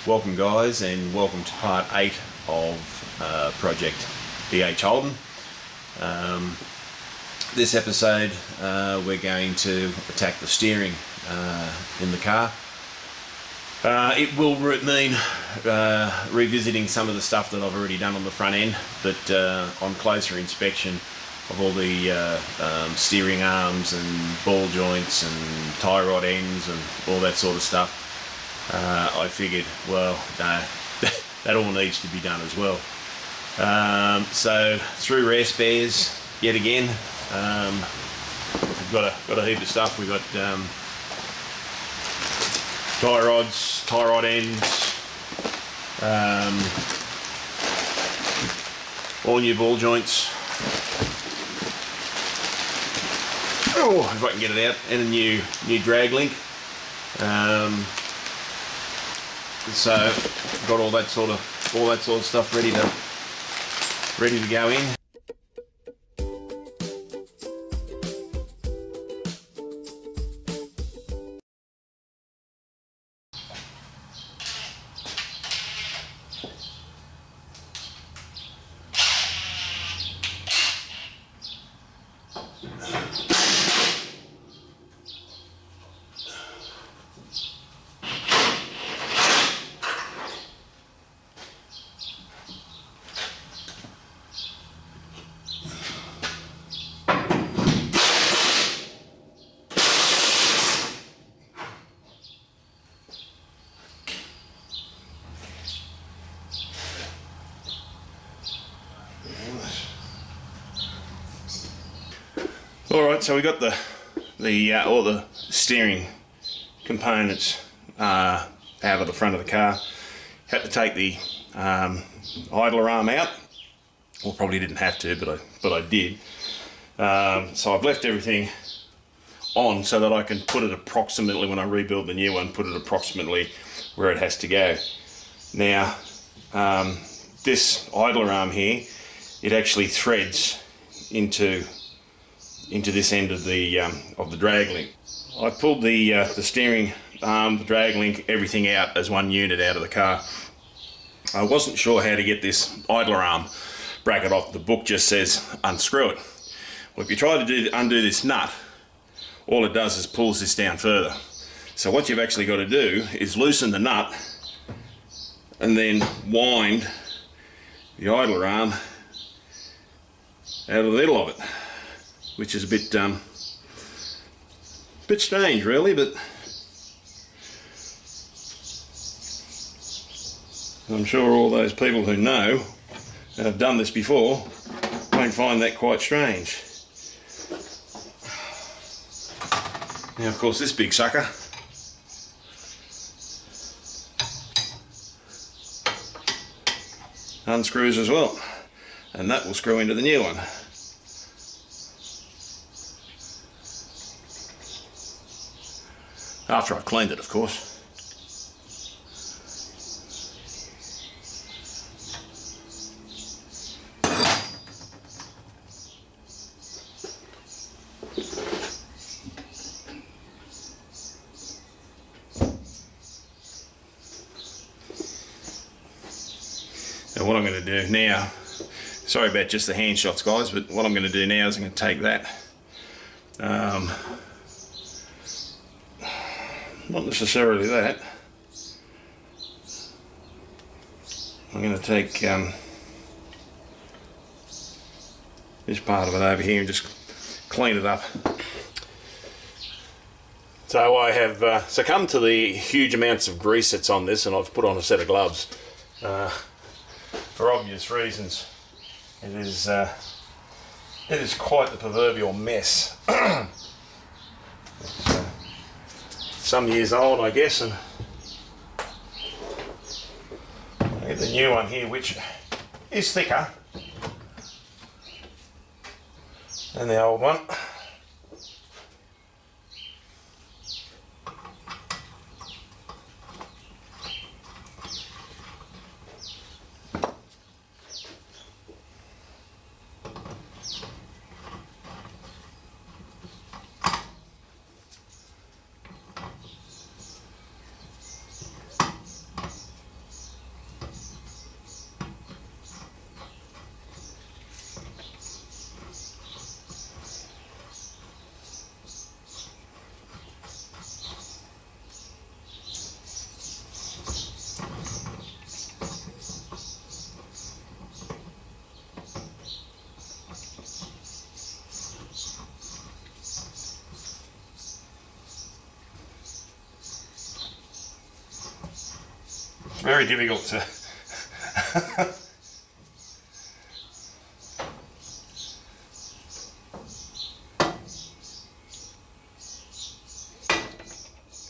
Welcome guys, and welcome to part 8 of project Eh Holden. This episode we're going to attack the steering in the car. It will mean revisiting some of the stuff that I've already done on the front end, but on closer inspection of all the steering arms and ball joints and tie rod ends and all that sort of stuff, I figured, well, no, that all needs to be done as well. So through rare spares yet again, we've got a heap of stuff. We've got tie rods, tie rod ends, all new ball joints. Oh, if I can get it out, and a new drag link. So got all that sort of stuff ready to go in. Alright, so we got all the steering components out of the front of the car. Had to take the idler arm out. Well, probably didn't have to, but I did. So I've left everything on so that I can put it approximately, when I rebuild the new one, put it approximately where it has to go. Now, this idler arm here, it actually threads into this end of the drag link. I pulled the steering arm, the drag link, everything out as one unit out of the car. I wasn't sure how to get this idler arm bracket off. The book just says unscrew it. Well, if you try to undo this nut, all it does is pulls this down further. So what you've actually got to do is loosen the nut and then wind the idler arm out of the middle of it, which is a bit strange really, but I'm sure all those people who know and have done this before won't find that quite strange. Now, of course, this big sucker unscrews as well, and that will screw into the new one. After I've cleaned it, of course. Now what I'm going to do now, sorry about just the hand shots guys, but what I'm going to do now is I'm going to take that, not necessarily that. I'm going to take this part of it over here and just clean it up. So I have succumbed to the huge amounts of grease that's on this, and I've put on a set of gloves for obvious reasons. It is quite the proverbial mess. It's, some years old, I guess, and I get the new one here, which is thicker than the old one. very difficult to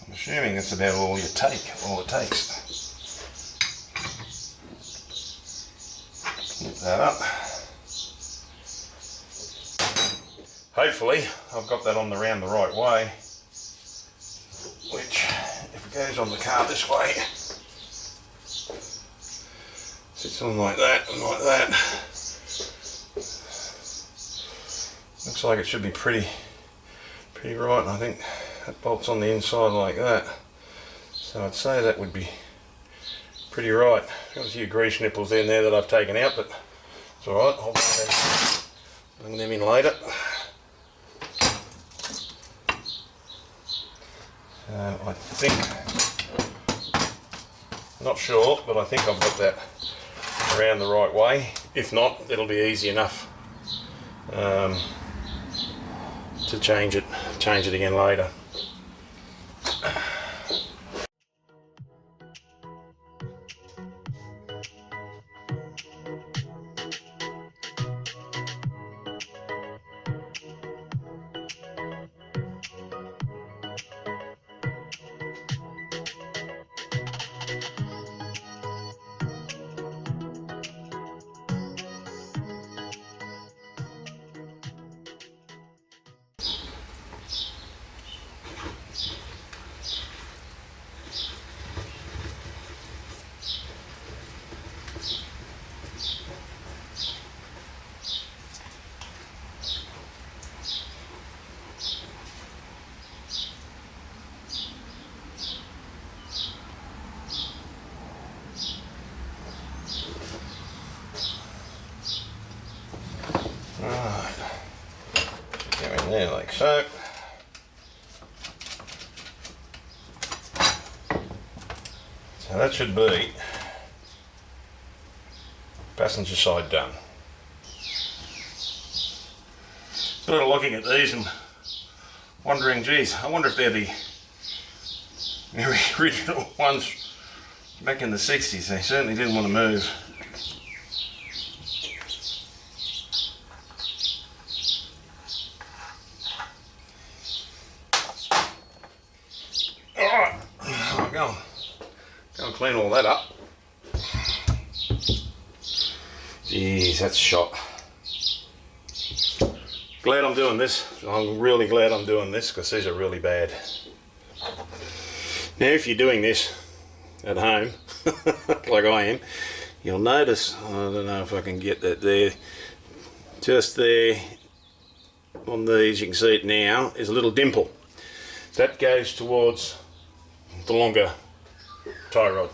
I'm assuming that's about all it takes. Get that up. Hopefully I've got that on the round the right way, which if it goes on the car this way, sits on like that and like that. Looks like it should be pretty right. I think that bolt's on the inside like that. So I'd say that would be pretty right. Got a few grease nipples in there that I've taken out, but it's alright. I'll bring them in later. I think, not sure, but I think I've got that around the right way. If not, it'll be easy enough to change it again later. Right, go in there like so. So that should be passenger side done. Sort of looking at these and wondering, geez, I wonder if they're the original ones back in the 60s. They certainly didn't want to move. Alright, go and clean all that up. Jeez, that's shot. Glad I'm doing this. I'm really glad I'm doing this because these are really bad. Now if you're doing this at home, like I am, you'll notice, I don't know if I can get that there, just there on these, you can see it now, is a little dimple. That goes towards the longer tie rod.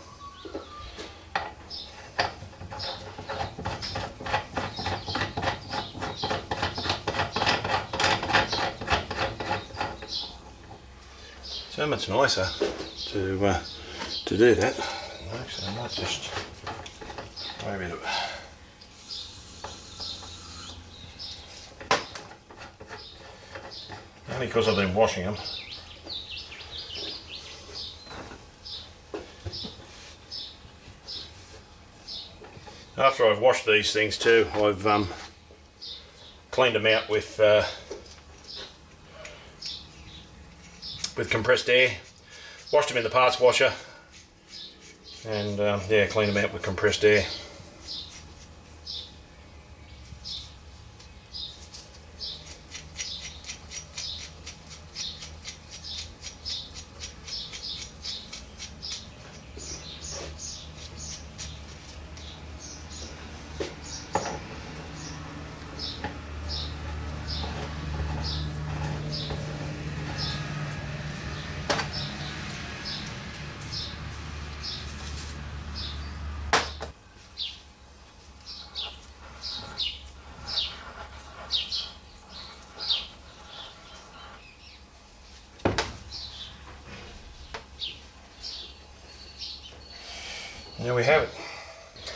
So much nicer to do that. Actually, I might just maybe do it. Only because I've been washing them. After I've washed these things too, I've cleaned them out with compressed air. Washed them in the parts washer, and yeah, cleaned them out with compressed air. There we have it.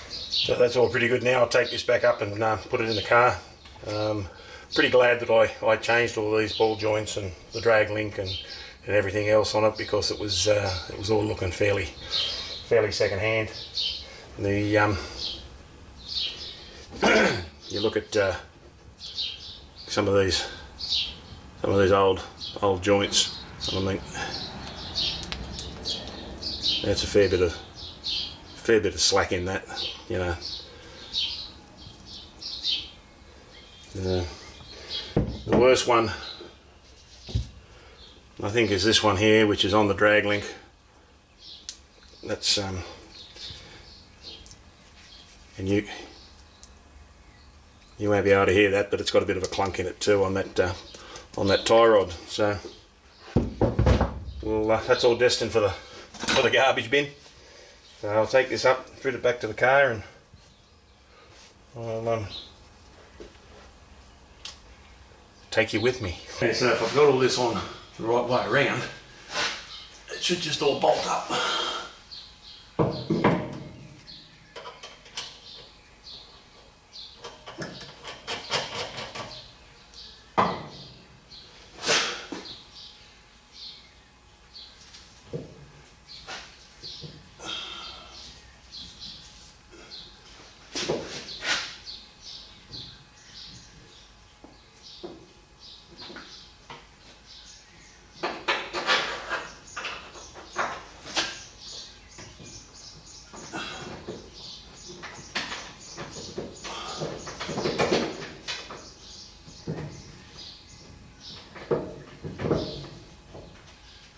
So that's all pretty good now. I'll take this back up and put it in the car. Pretty glad that I changed all these ball joints and the drag link and everything else on it, because it was all looking fairly fairly second hand. The you look at some of these old joints, and I think that's a fair bit of slack in that, you know. The worst one I think is this one here, which is on the drag link. That's and you won't be able to hear that, but it's got a bit of a clunk in it too on that tie rod. So well, that's all destined for the garbage bin. So I'll take this up, fit it back to the car, and I'll take you with me. Okay, so if I've got all this on the right way around, it should just all bolt up.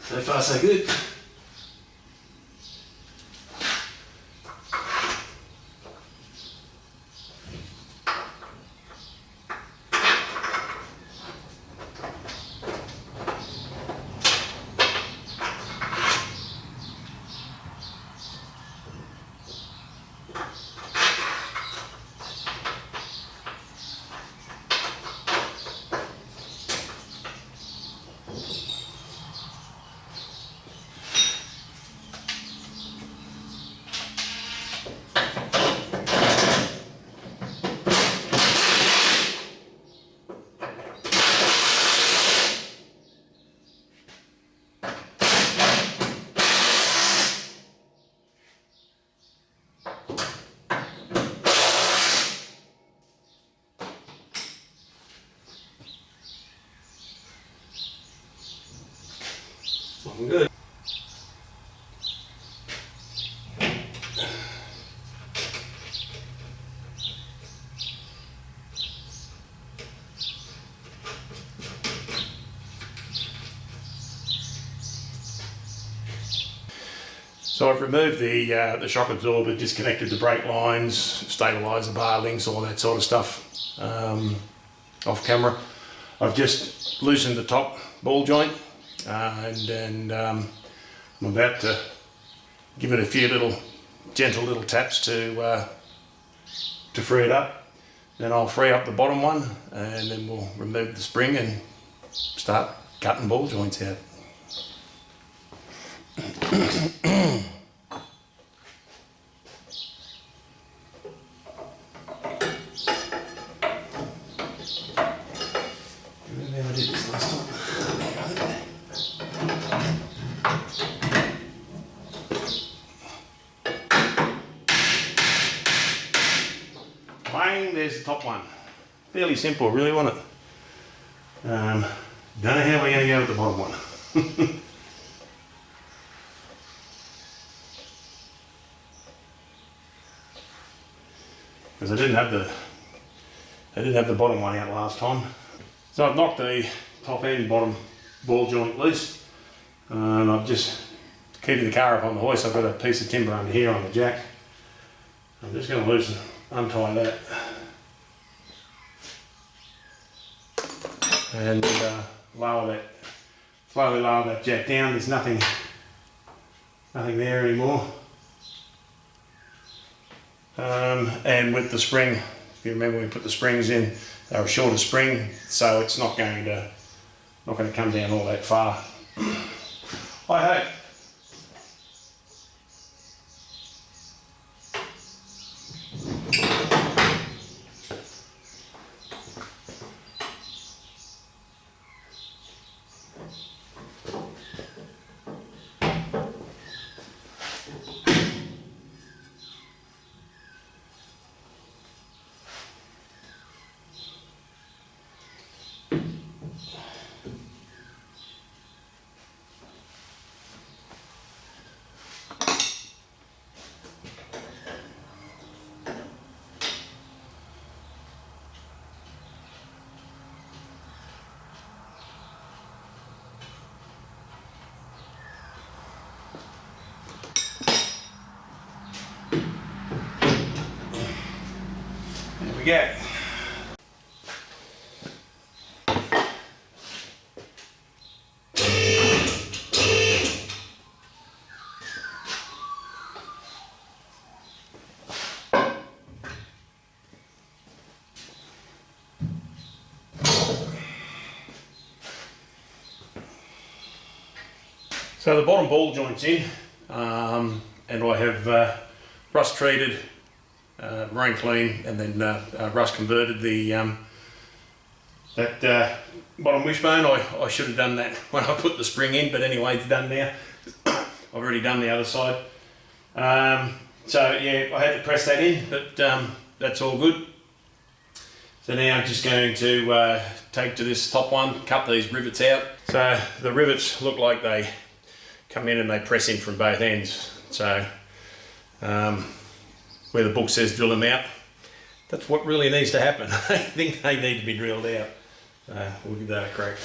So far so good. Looking good. So I've removed the shock absorber, disconnected the brake lines, stabiliser bar links, all that sort of stuff off camera. I've just loosened the top ball joint and I'm about to give it a few gentle little taps to free it up. Then I'll free up the bottom one, and then we'll remove the spring and start cutting ball joints out. Bang, there's the top one. Fairly simple, really, wasn't it? Don't know how we're going to go with the bottom one. Because I didn't have the bottom one out last time. So I've knocked the top and bottom ball joint loose. I've just, keeping the car up on the hoist, I've got a piece of timber under here on the jack. I'm just going to untie that. And slowly lower that jack down. There's nothing there anymore. And with the spring, if you remember, we put the springs in, they were a shorter spring, so it's not going to come down all that far. I hope. go. So the bottom ball joint's in, and I have rust treated, rain clean, and then rust converted the that bottom wishbone. I should have done that when I put the spring in, but anyway, it's done now. I've already done the other side. So yeah, I had to press that in, but that's all good. So now I'm just going to take to this top one, cut these rivets out. So the rivets look like they come in and they press in from both ends. So where the book says drill them out, that's what really needs to happen. I think they need to be drilled out. We'll give that a crack.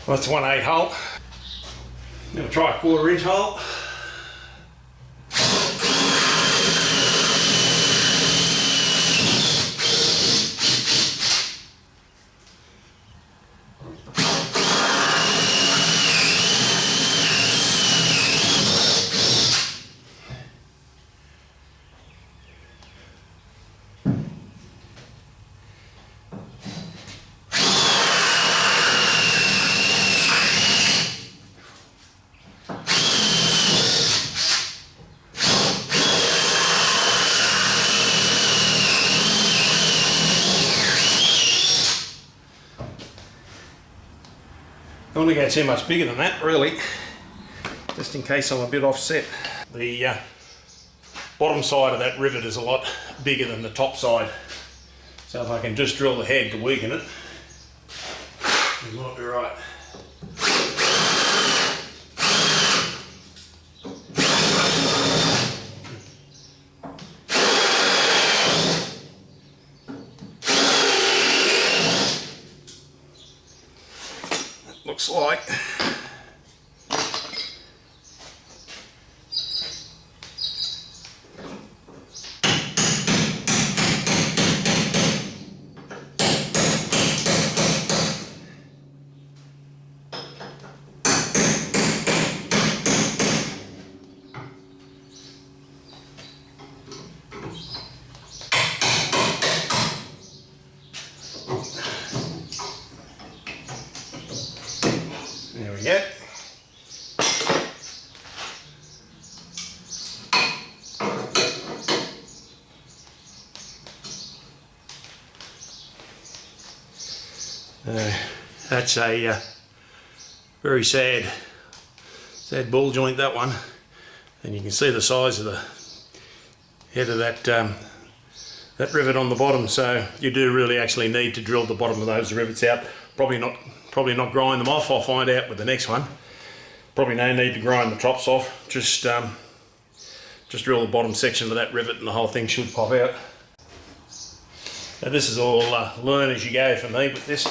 Well, that's 1/8 hole. Now we'll try a 1/4 inch hole. Don't want to go too much bigger than that, really, just in case I'm a bit offset. The bottom side of that rivet is a lot bigger than the top side, so if I can just drill the head to weaken it, it might be right. Looks like. There we go. That's a very sad ball joint, that one, and you can see the size of the head of that rivet on the bottom. So you do really actually need to drill the bottom of those rivets out. Probably not grind them off. I'll find out with the next one. Probably no need to grind the tops off. Just drill the bottom section of that rivet and the whole thing should pop out. Now this is all learn as you go for me with this.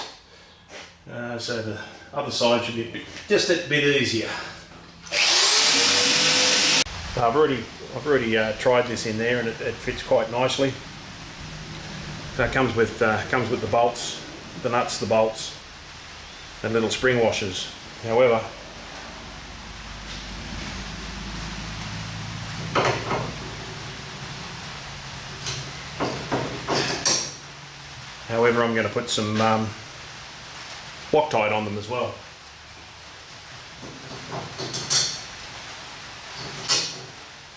So the other side should be just a bit easier. I've already tried this in there and it fits quite nicely. So it comes with the bolts, the nuts, the bolts, and little spring washers. However, I'm going to put some Loctite on them as well.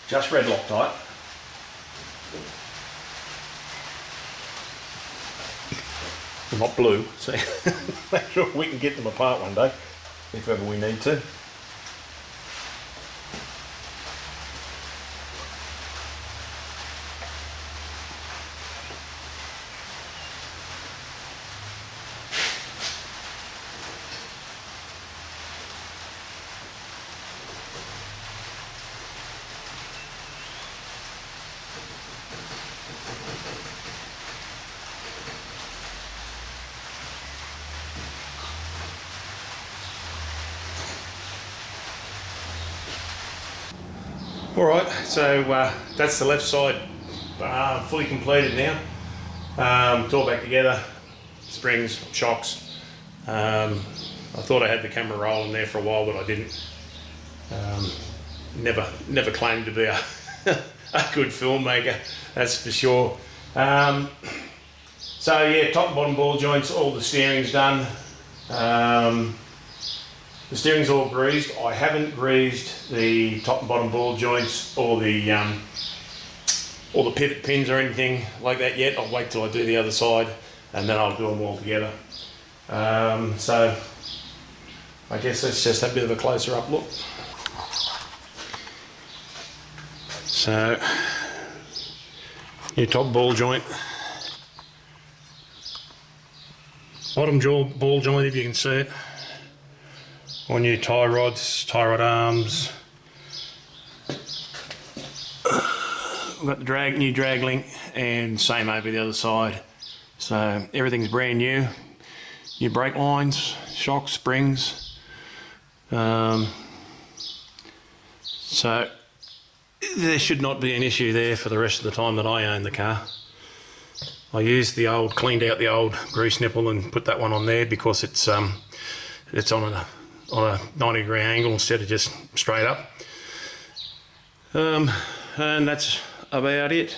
Just red Loctite. They're not blue, so make sure we can get them apart one day, if ever we need to. Alright, so that's the left side fully completed now. It's all back together, springs, shocks. I thought I had the camera rolling there for a while, but I didn't. Never claimed to be a, a good filmmaker, that's for sure. So yeah, top and bottom ball joints, all the steering's done. The steering's all greased. I haven't greased the top and bottom ball joints or the pivot pins or anything like that yet. I'll wait till I do the other side and then I'll do them all together. So I guess let's just have a bit of a closer up look. So your top ball joint, bottom ball joint if you can see it. All new tie rods, tie rod arms. We've got the new drag link and same over the other side. So everything's brand new. New brake lines, shocks, springs. So there should not be an issue there for the rest of the time that I own the car. I used cleaned out the old grease nipple and put that one on there because it's on a 90-degree angle instead of just straight up. And that's about it.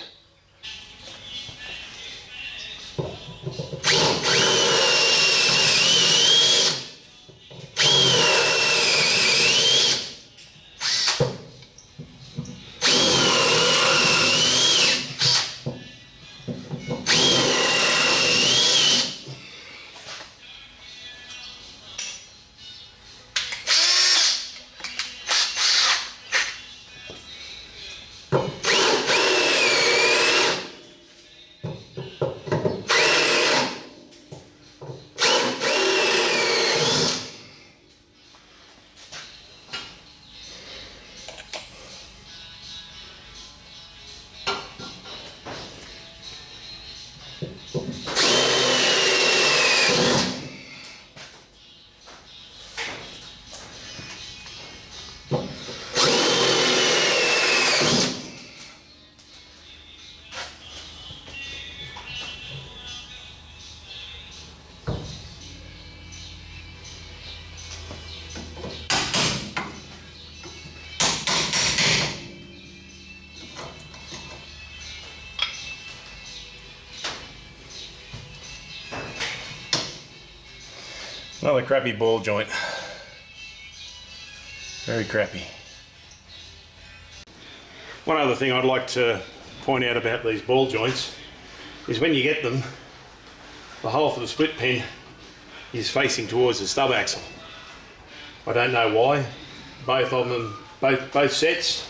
Another crappy ball joint. Very crappy. One other thing I'd like to point out about these ball joints is when you get them, the hole for the split pin is facing towards the stub axle. I don't know why. Both of them, both sets,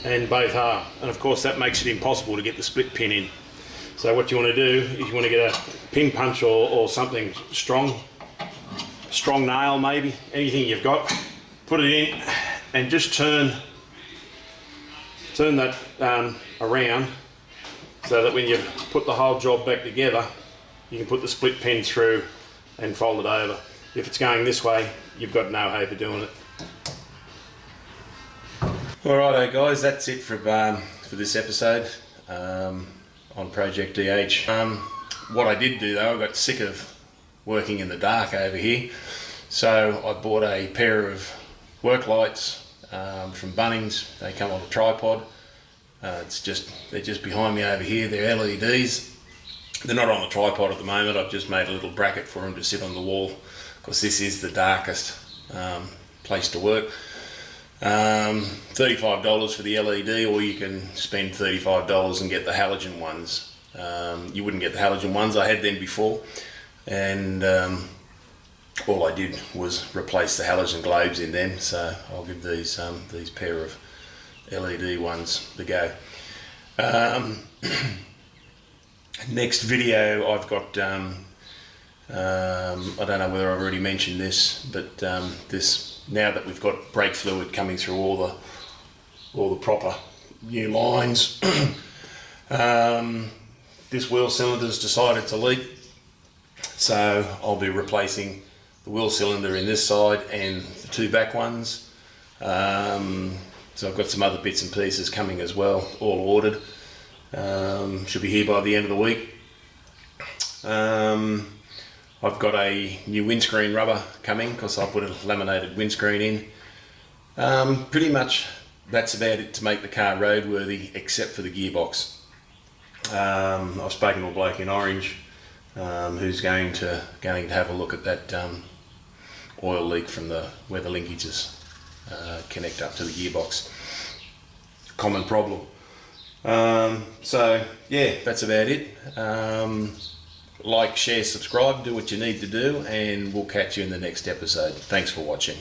and both are. And of course that makes it impossible to get the split pin in. So what you want to do is you want to get a pin punch or something strong nail maybe, anything you've got, put it in and just turn that around so that when you put the whole job back together you can put the split pin through and fold it over. If it's going this way, you've got no hope of doing it. Alrighto guys, that's it for this episode on Project DH. What I did do though, I got sick of working in the dark over here, so I bought a pair of work lights from Bunnings. They come on a tripod. They're just behind me over here. They're LEDs. They're not on a tripod at the moment. I've just made a little bracket for them to sit on the wall because this is the darkest place to work. $35 for the LED, or you can spend $35 and get the halogen ones. You wouldn't get the halogen ones, I had them before. and all I did was replace the halogen globes in them, so I'll give these pair of LED ones the go. Next video I've got, I don't know whether I've already mentioned this, but this, now that we've got brake fluid coming through all the proper new lines, this wheel cylinder's decided to leak, so I'll be replacing the wheel cylinder in this side and the two back ones. So I've got some other bits and pieces coming as well, all ordered. Should be here by the end of the week. I've got a new windscreen rubber coming because I put a laminated windscreen in. Pretty much that's about it to make the car roadworthy, except for the gearbox. I've spoken to a bloke in Orange who's going to have a look at that oil leak from where the linkages connect up to the gearbox. Common problem. So yeah, that's about it. Like, share, subscribe, do what you need to do, and we'll catch you in the next episode. Thanks for watching.